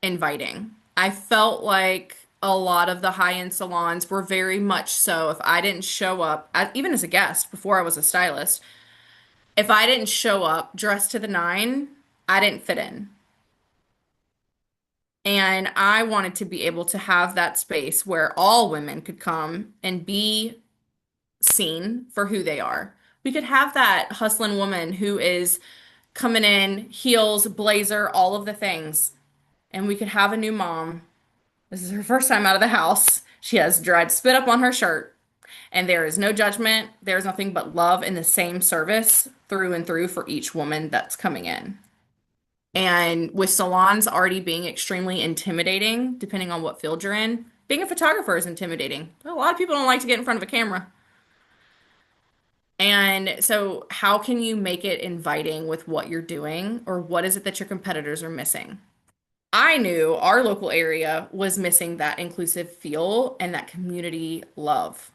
inviting. I felt like a lot of the high-end salons were very much so if I didn't show up, even as a guest before I was a stylist, if I didn't show up dressed to the nine, I didn't fit in. And I wanted to be able to have that space where all women could come and be seen for who they are. We could have that hustling woman who is coming in, heels, blazer, all of the things. And we could have a new mom. This is her first time out of the house. She has dried spit up on her shirt. And there is no judgment. There's nothing but love and the same service through and through for each woman that's coming in. And with salons already being extremely intimidating, depending on what field you're in, being a photographer is intimidating. A lot of people don't like to get in front of a camera. And so, how can you make it inviting with what you're doing, or what is it that your competitors are missing? I knew our local area was missing that inclusive feel and that community love.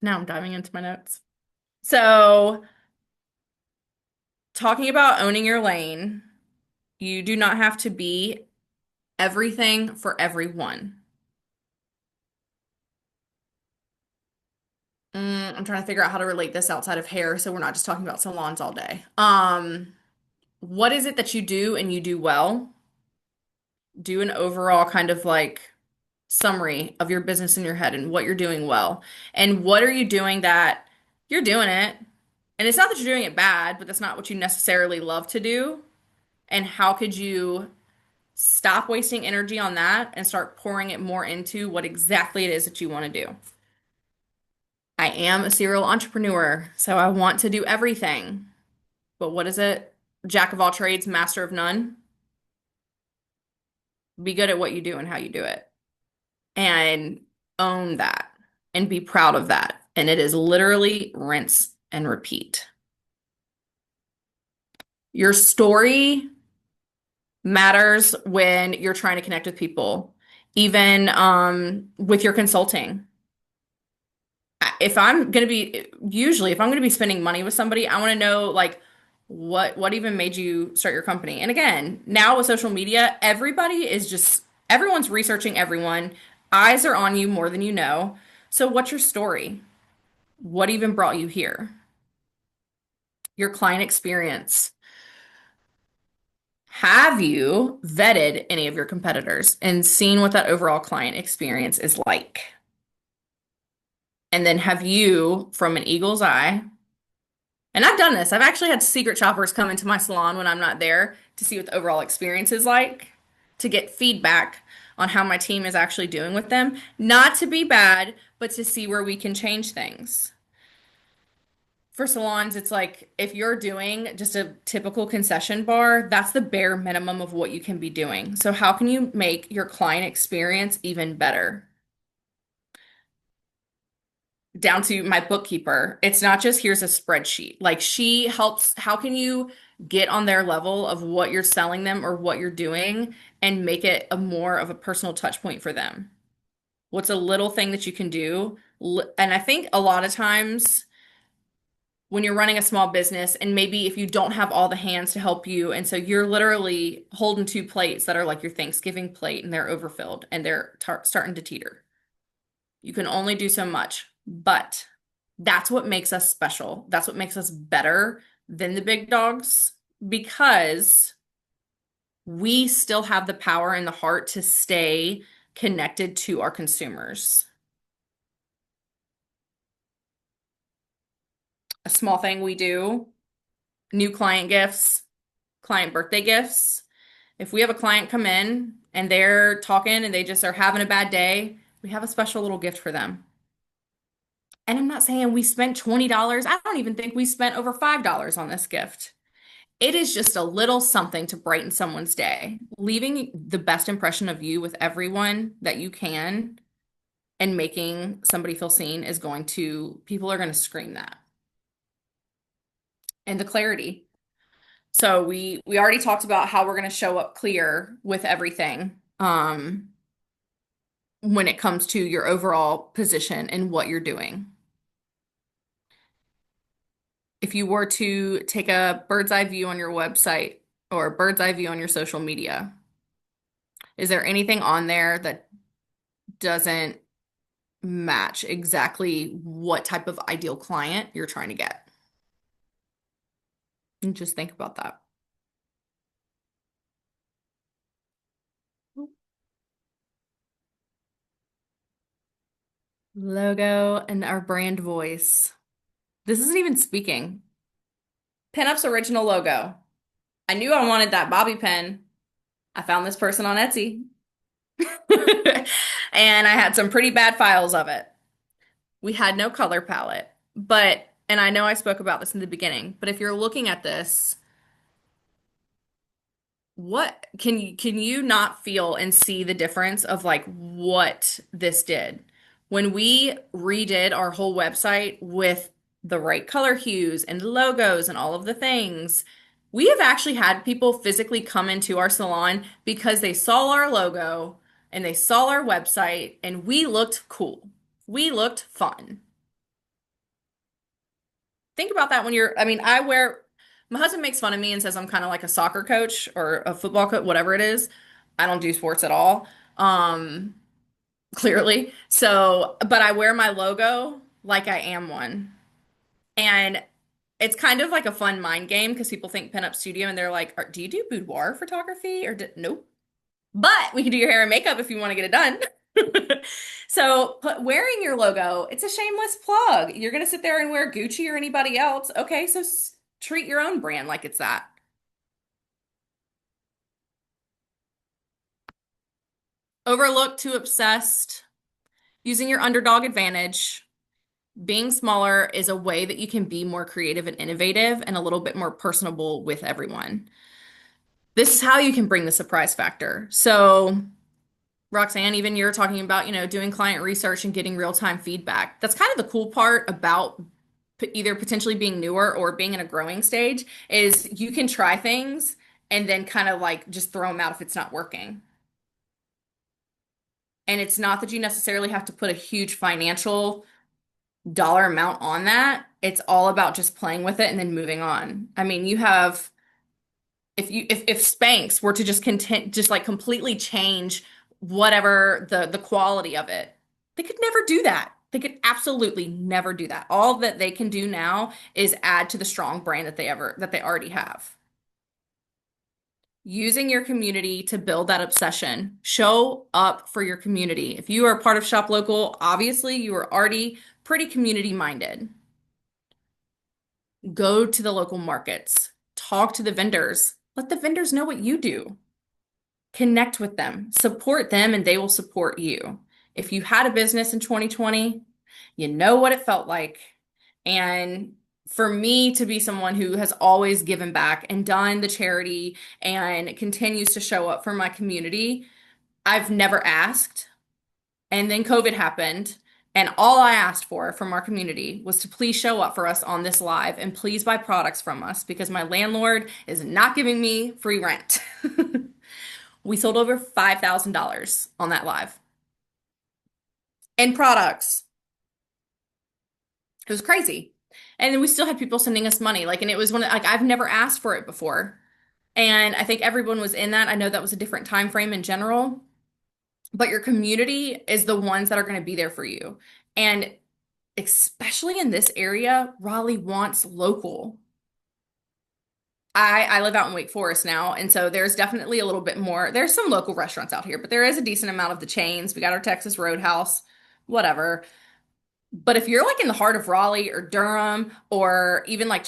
Now I'm diving into my notes. So, talking about owning your lane, you do not have to be everything for everyone. I'm trying to figure out how to relate this outside of hair so we're not just talking about salons all day. What is it that you do and you do well? Do an overall kind of like summary of your business in your head and what you're doing well. And what are you doing that you're doing it? And it's not that you're doing it bad, but that's not what you necessarily love to do. And how could you stop wasting energy on that and start pouring it more into what exactly it is that you want to do? I am a serial entrepreneur, so I want to do everything. But what is it? Jack of all trades, master of none. Be good at what you do and how you do it. And own that and be proud of that. And it is literally rinse and repeat. Your story matters when you're trying to connect with people, even with your consulting. If I'm going to be, usually, if I'm going to be spending money with somebody, I want to know like what even made you start your company. And again, now with social media, everybody is just everyone's researching everyone. Eyes are on you more than you know. So what's your story? What even brought you here? Your client experience. Have you vetted any of your competitors and seen what that overall client experience is like? And then have you, from an eagle's eye, and I've done this, I've actually had secret shoppers come into my salon when I'm not there to see what the overall experience is like, to get feedback on how my team is actually doing with them. Not to be bad, but to see where we can change things. For salons, it's like if you're doing just a typical concession bar, that's the bare minimum of what you can be doing. So, how can you make your client experience even better? Down to my bookkeeper, it's not just here's a spreadsheet. Like, she helps, how can you get on their level of what you're selling them or what you're doing and make it a more of a personal touch point for them? What's a little thing that you can do? And I think a lot of times, when you're running a small business and maybe if you don't have all the hands to help you and so you're literally holding two plates that are like your Thanksgiving plate and they're overfilled and they're starting to teeter. You can only do so much, but that's what makes us special. That's what makes us better than the big dogs because we still have the power and the heart to stay connected to our consumers. A small thing we do, new client gifts, client birthday gifts. If we have a client come in and they're talking and they just are having a bad day, we have a special little gift for them. And I'm not saying we spent $20. I don't even think we spent over $5 on this gift. It is just a little something to brighten someone's day. Leaving the best impression of you with everyone that you can and making somebody feel seen is going to, people are going to scream that. And the clarity. So we already talked about how we're going to show up clear with everything when it comes to your overall position and what you're doing. If you were to take a bird's eye view on your website or a bird's eye view on your social media, is there anything on there that doesn't match exactly what type of ideal client you're trying to get? And just think about that. Logo and our brand voice. This isn't even speaking. Pinup's original logo. I knew I wanted that bobby pin. I found this person on Etsy. And I had some pretty bad files of it. We had no color palette, but, and I know I spoke about this in the beginning, but if you're looking at this, what can you not feel and see the difference of like what this did? When we redid our whole website with the right color hues and logos and all of the things, we have actually had people physically come into our salon because they saw our logo and they saw our website and we looked cool. We looked fun. think about that when I mean, my husband makes fun of me and says I'm kind of like a soccer coach or a football coach, whatever it is. I don't do sports at all. Um, Clearly. So, but I wear my logo like I am one. And it's kind of like a fun mind game because people think Pinup Studio and they're like, Do you do boudoir photography? Nope. But we can do your hair and makeup if you want to get it done. So, wearing your logo, it's a shameless plug. You're going to sit there and wear Gucci or anybody else. Okay, so treat your own brand like it's that. Overlooked, too obsessed, using your underdog advantage. Being smaller is a way that you can be more creative and innovative and a little bit more personable with everyone. This is how you can bring the surprise factor. So, Roxanne, even you're talking about, doing client research and getting real-time feedback. That's kind of the cool part about either potentially being newer or being in a growing stage is you can try things and then kind of like just throw them out if it's not working. And it's not that you necessarily have to put a huge financial dollar amount on that. It's all about just playing with it and then moving on. I mean, you have if Spanx were to just like completely change whatever the quality of it, they could never do that. They could absolutely never do that. All that they can do now is add to the strong brand that they already have. Using your community to build that obsession. Show up for your community. If you are part of Shop Local, obviously you are already pretty community minded. Go to the local markets. Talk to the vendors. Let the vendors know what you do. Connect with them. Support them and they will support you. If you had a business in 2020, you know what it felt like. And for me to be someone who has always given back and done the charity and continues to show up for my community, I've never asked. And then COVID happened. And all I asked for from our community was to please show up for us on this live and please buy products from us because my landlord is not giving me free rent. We sold over $5,000 on that live in products. It was crazy. And then we still had people sending us money. And it was like, I've never asked for it before. And I think everyone was in that. I know that was a different time frame in general, but your community is the ones that are going to be there for you. And especially in this area, Raleigh wants local. I live out in Wake Forest now, and so there's definitely a little bit more. There's some local restaurants out here, but there is a decent amount of the chains. We got our Texas Roadhouse, whatever. But if you're like in the heart of Raleigh or Durham or even like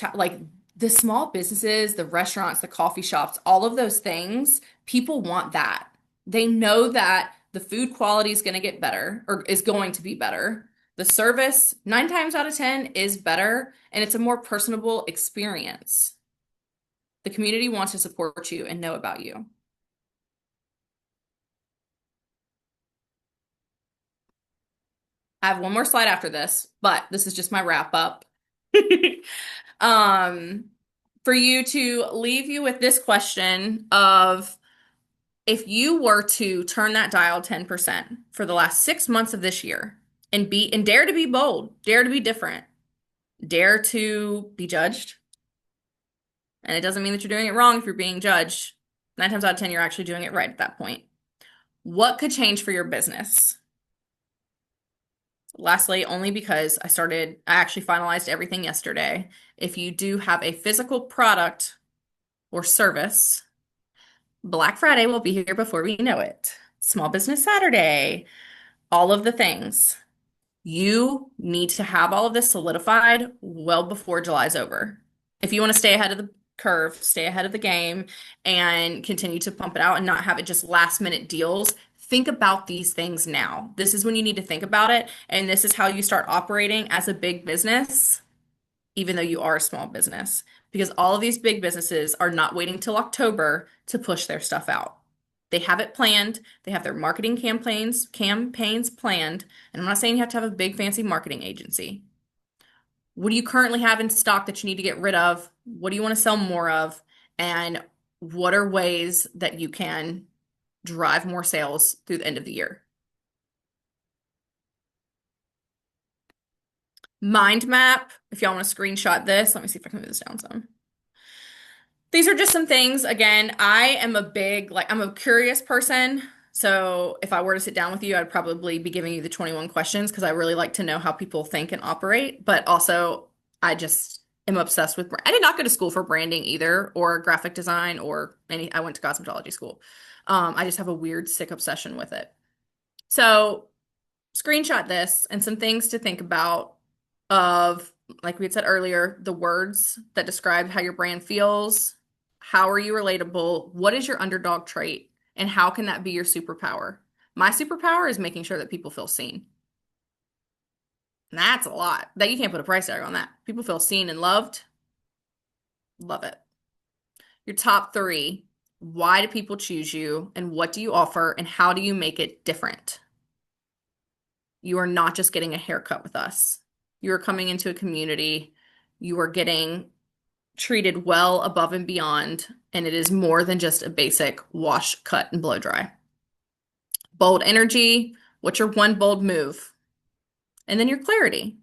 the small businesses, the restaurants, the coffee shops, all of those things, people want that. They know that the food quality is going to get better or is going to be better. The service, 9 times out of 10, is better, and it's a more personable experience. The community wants to support you and know about you. I have one more slide after this, but this is just my wrap up. um, for you to leave you with this question of if you were to turn that dial 10% for the last 6 months of this year and dare to be bold, dare to be different, dare to be judged. And it doesn't mean that you're doing it wrong if you're being judged. 9 times out of 10, you're actually doing it right at that point. What could change for your business? Lastly, only because I actually finalized everything yesterday. If you do have a physical product or service, Black Friday will be here before we know it. Small Business Saturday, all of the things. You need to have all of this solidified well before July's over. If you want to stay ahead of the curve, stay ahead of the game, and continue to pump it out and not have it just last minute deals, think about these things now. This is when you need to think about it, and this is how you start operating as a big business, even though you are a small business. Because all of these big businesses are not waiting till October to push their stuff out. They have it planned. They have their marketing campaigns planned. And I'm not saying you have to have a big fancy marketing agency. What do you currently have in stock that you need to get rid of? What do you want to sell more of? And what are ways that you can drive more sales through the end of the year? Mind map. If y'all want to screenshot this, let me see if I can move this down some. These are just some things. Again, I am a big, like, I'm a curious person. So if I were to sit down with you, I'd probably be giving you the 21 questions because I really like to know how people think and operate. But also, I just am obsessed with, I did not go to school for branding either, or graphic design, or any, I went to cosmetology school. I just have a weird, sick obsession with it. So screenshot this and some things to think about of, like we had said earlier, the words that describe how your brand feels. How are you relatable? What is your underdog trait? And how can that be your superpower? My superpower is making sure that people feel seen. And that's a lot. That you can't put a price tag on that. People feel seen and loved. Love it. Your top three. Why do people choose you? And what do you offer? And how do you make it different? You are not just getting a haircut with us. You are coming into a community. You are getting treated well above and beyond, and it is more than just a basic wash, cut, and blow dry. Bold energy. What's your one bold move? And then your clarity.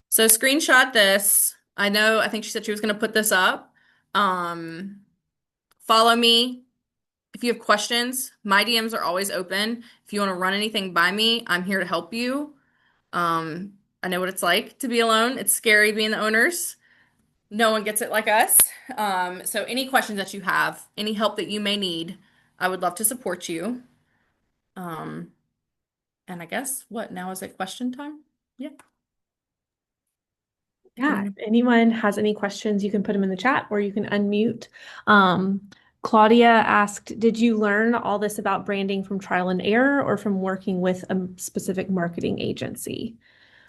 So screenshot this. I think she said she was going to put this up. Um, Follow me. If you have questions, my DMs are always open. If you want to run anything by me, I'm here to help you. I know what it's like to be alone. It's scary being the owners. No one gets it like us. So any questions that you have, any help that you may need, I would love to support you. Um, and I guess what now is it question time? Yeah. Yeah, if anyone has any questions, you can put them in the chat or you can unmute. Um, Claudia asked, did you learn all this about branding from trial and error or from working with a specific marketing agency?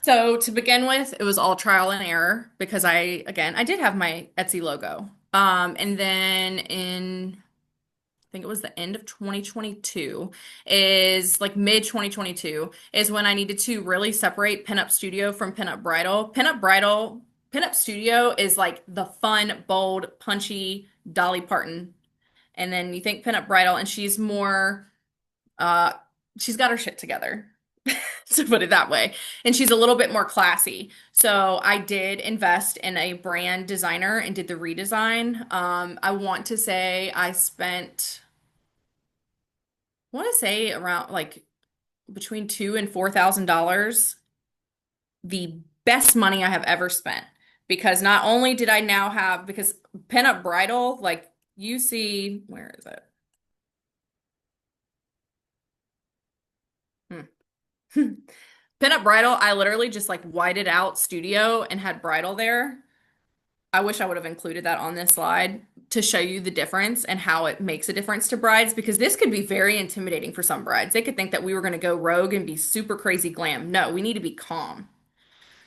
So to begin with, it was all trial and error because I did have my Etsy logo. And then I think it was the end of 2022, is like mid 2022 is when I needed to really separate Pinup Studio from Pinup Bridal. Pinup Studio is like the fun, bold, punchy Dolly Parton. And then you think Pinup Bridal, and uh, she's got her shit together, to put it that way. And she's a little bit more classy. So I did invest in a brand designer and did the redesign. I want to say around like between two and $4,000, the best money I have ever spent. Because not only did I now have, because Pinup Bridal, like you see, where is it? Hmm. Pinup Bridal, I literally just like whited out studio and had bridal there. I wish I would have included that on this slide to show you the difference and how it makes a difference to brides, because this could be very intimidating for some brides. They could think that we were going to go rogue and be super crazy glam. No, we need to be calm.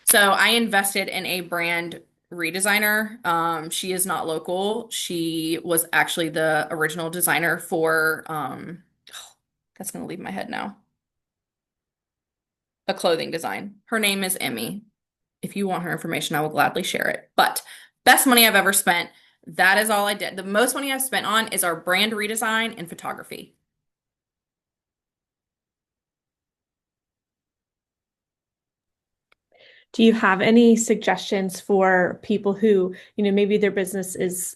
So I invested in a brand redesigner. She is not local. She was actually the original designer for, that's going to leave my head now, a clothing design. Her name is Emmy. If you want her information, I will gladly share it. But best money I've ever spent. That is all I did. The most money I've spent on is our brand redesign and photography. Do you have any suggestions for people who, maybe their business is,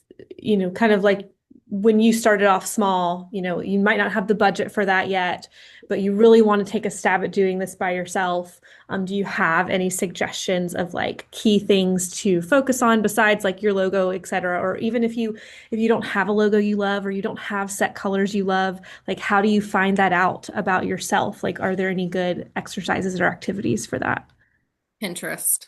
kind of like when you started off small, you might not have the budget for that yet, but you really want to take a stab at doing this by yourself. Do you have any suggestions of like key things to focus on besides like your logo, et cetera? Or even if you don't have a logo you love or you don't have set colors you love, like how do you find that out about yourself? Like, are there any good exercises or activities for that? Pinterest.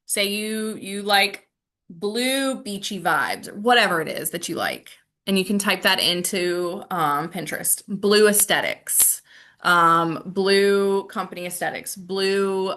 Say you like blue beachy vibes or whatever it is that you like. And you can type that into Pinterest. Blue aesthetics, blue company aesthetics, blue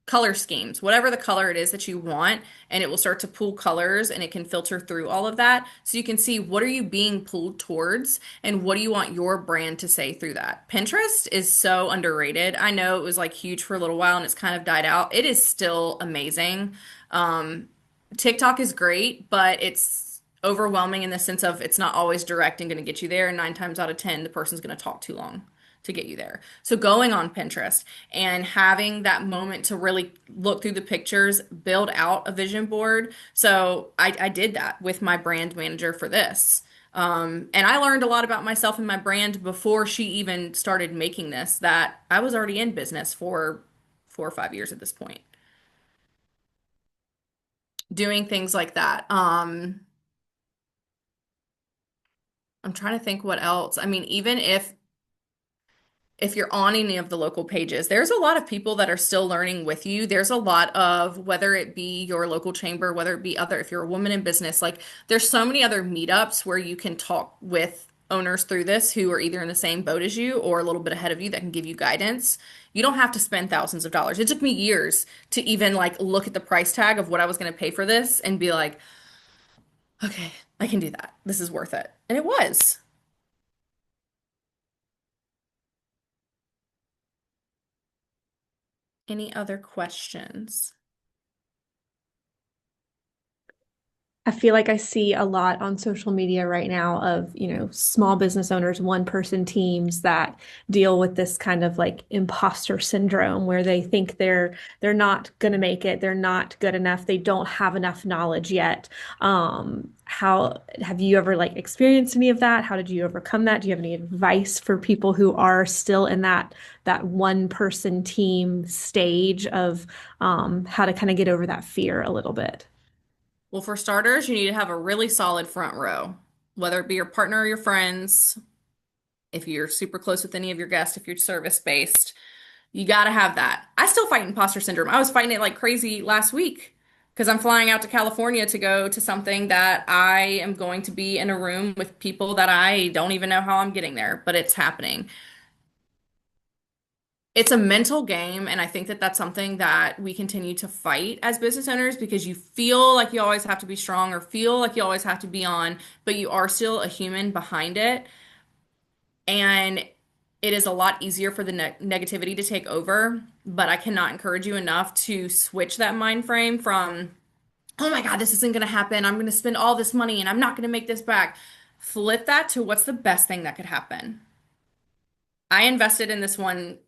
color schemes, whatever the color it is that you want, and it will start to pull colors and it can filter through all of that. So you can see what are you being pulled towards and what do you want your brand to say through that. Pinterest is so underrated. I know it was like huge for a little while and it's kind of died out. It is still amazing. Um, TikTok is great, but it's overwhelming in the sense of it's not always direct and going to get you there. And 9 times out of 10, the person's going to talk too long. to get you there. So going on Pinterest and having that moment to really look through the pictures, build out a vision board. So I did that with my brand manager for this. And I learned a lot about myself and my brand before she even started making this, that I was already in business for 4 or 5 years at this point, doing things like that. I'm trying to think what else. I mean, even if you're on any of the local pages, there's a lot of people that are still learning with you. There's a lot of, whether it be your local chamber, whether it be other, if you're a woman in business, like there's so many other meetups where you can talk with owners through this who are either in the same boat as you or a little bit ahead of you that can give you guidance. You don't have to spend thousands of dollars. It took me years to even like look at the price tag of what I was going to pay for this and be like, okay, I can do that. This is worth it. And it was. Any other questions? I feel like I see a lot on social media right now of, small business owners, one person teams that deal with this kind of like imposter syndrome where they think they're not going to make it, they're not good enough, they don't have enough knowledge yet. How have you ever like experienced any of that? How did you overcome that? Do you have any advice for people who are still in that one person team stage of how to kind of get over that fear a little bit? Well, for starters, you need to have a really solid front row, whether it be your partner or your friends. If you're super close with any of your guests, if you're service based, you got to have that. I still fight imposter syndrome. I was fighting it like crazy last week because I'm flying out to California to go to something that I am going to be in a room with people that I don't even know how I'm getting there, but it's happening. It's a mental game, and I think that that's something that we continue to fight as business owners because you feel like you always have to be strong or feel like you always have to be on, but you are still a human behind it. And it is a lot easier for the negativity to take over. But I cannot encourage you enough to switch that mind frame from, oh my God, this isn't going to happen. I'm going to spend all this money and I'm not going to make this back. Flip that to what's the best thing that could happen. I invested in this one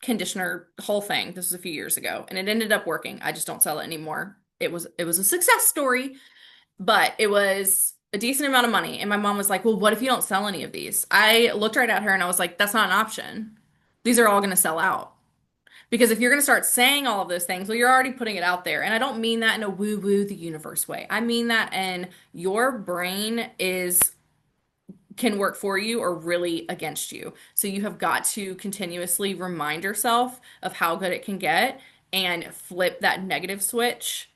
conditioner whole thing. This was a few years ago, and it ended up working. I just don't sell it anymore. It was a success story, but it was a decent amount of money. And my mom was like, "Well, what if you don't sell any of these?" I looked right at her and I was like, "That's not an option. These are all going to sell out." Because if you're going to start saying all of those things, well, you're already putting it out there. And I don't mean that in a woo-woo the universe way. I mean that in your brain is can work for you or really against you. So you have got to continuously remind yourself of how good it can get and flip that negative switch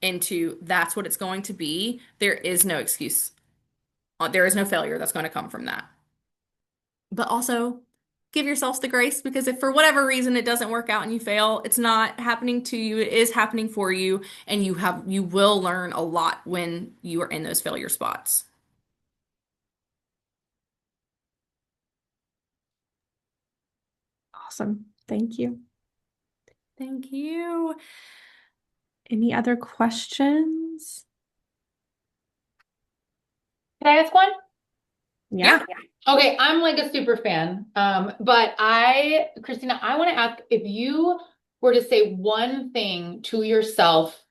into that's what it's going to be. There is no excuse. There is no failure that's going to come from that. But also give yourselves the grace because if for whatever reason it doesn't work out and you fail, it's not happening to you. It is happening for you and you will learn a lot when you are in those failure spots. Awesome. Thank you. Thank you. Any other questions? Can I ask one? Yeah. Okay, I'm like a super fan. But Christina, I want to ask if you were to say one thing to yourself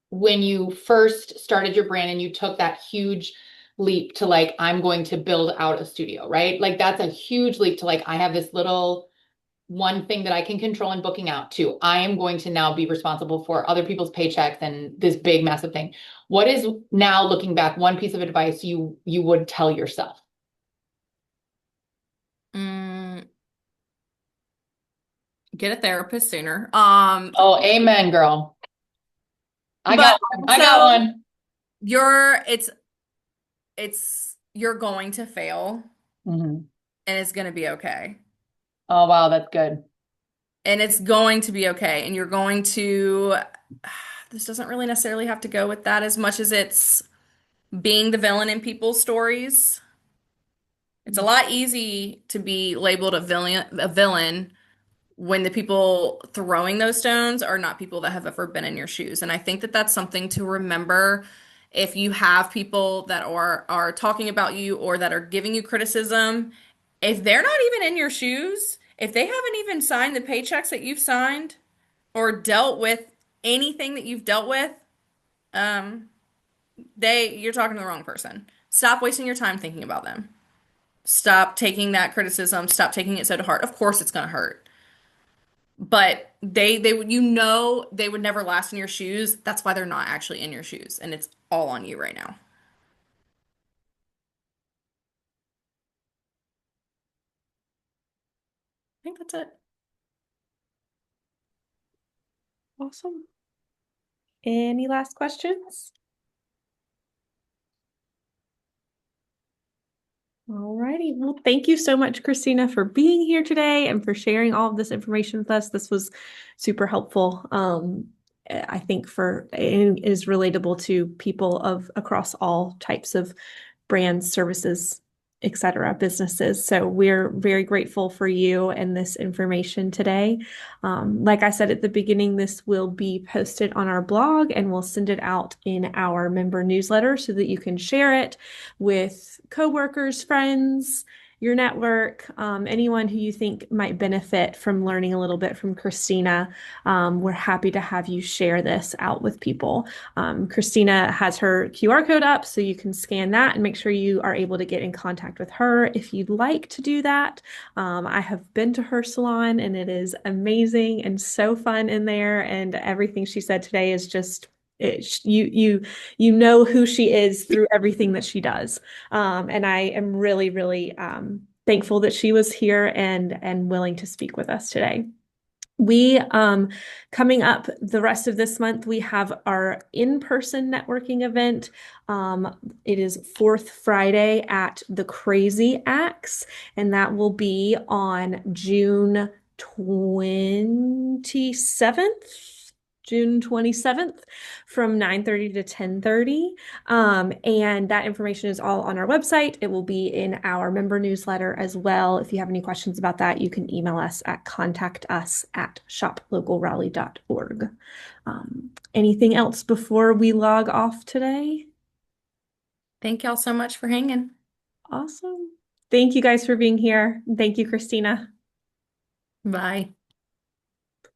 when you first started your brand and you took that huge leap to like, I'm going to build out a studio, right? Like that's a huge leap to like, I have this little one thing that I can control in booking out to, I am going to now be responsible for other people's paychecks and this big, massive thing. What is now looking back, one piece of advice you would tell yourself? Mm, get a therapist sooner. Oh, amen, girl. I But got one. I got also one. you're it's you're going to fail Mhm. and it's going to be okay. Oh, wow, that's good. And it's going to be okay. And you're going to this doesn't really necessarily have to go with that as much as it's being the villain in people's stories. It's a lot easy to be labeled a villain when the people throwing those stones are not people that have ever been in your shoes. And I think that that's something to remember if you have people that are talking about you or that are giving you criticism. If they're not even in your shoes, if they haven't even signed the paychecks that you've signed or dealt with anything that you've dealt with, um, you're talking to the wrong person. Stop wasting your time thinking about them. Stop taking that criticism. Stop taking it so to heart. Of course it's gonna hurt. But they would never last in your shoes. That's why they're not actually in your shoes. And it's all on you right now. I think that's it. Awesome. Any last questions? Alrighty. Well, thank you so much, Christina, for being here today and for sharing all of this information with us. This was super helpful. I think it is relatable to people of across all types of brands, services, etc., businesses. So we're very grateful for you and this information today. Like I said at the beginning, this will be posted on our blog and we'll send it out in our member newsletter so that you can share it with coworkers, friends, your network, anyone who you think might benefit from learning a little bit from Christina. We're happy to have you share this out with people. Christina has her QR code up, so you can scan that and make sure you are able to get in contact with her if you'd like to do that. I have been to her salon and it is amazing and so fun in there. And everything she said today is just you know who she is through everything that she does. And I am really, really thankful that she was here and willing to speak with us today. We coming up the rest of this month, we have our in-person networking event. It is fourth Friday at the Crazy Axe, and that will be on June 27th. June 27th from 9:30 to 10:30. And that information is all on our website. It will be in our member newsletter as well. If you have any questions about that, you can email us at contactus@shoplocalraleigh.org. Anything else before we log off today? Thank y'all so much for hanging. Awesome. Thank you guys for being here. Thank you, Christina. Bye.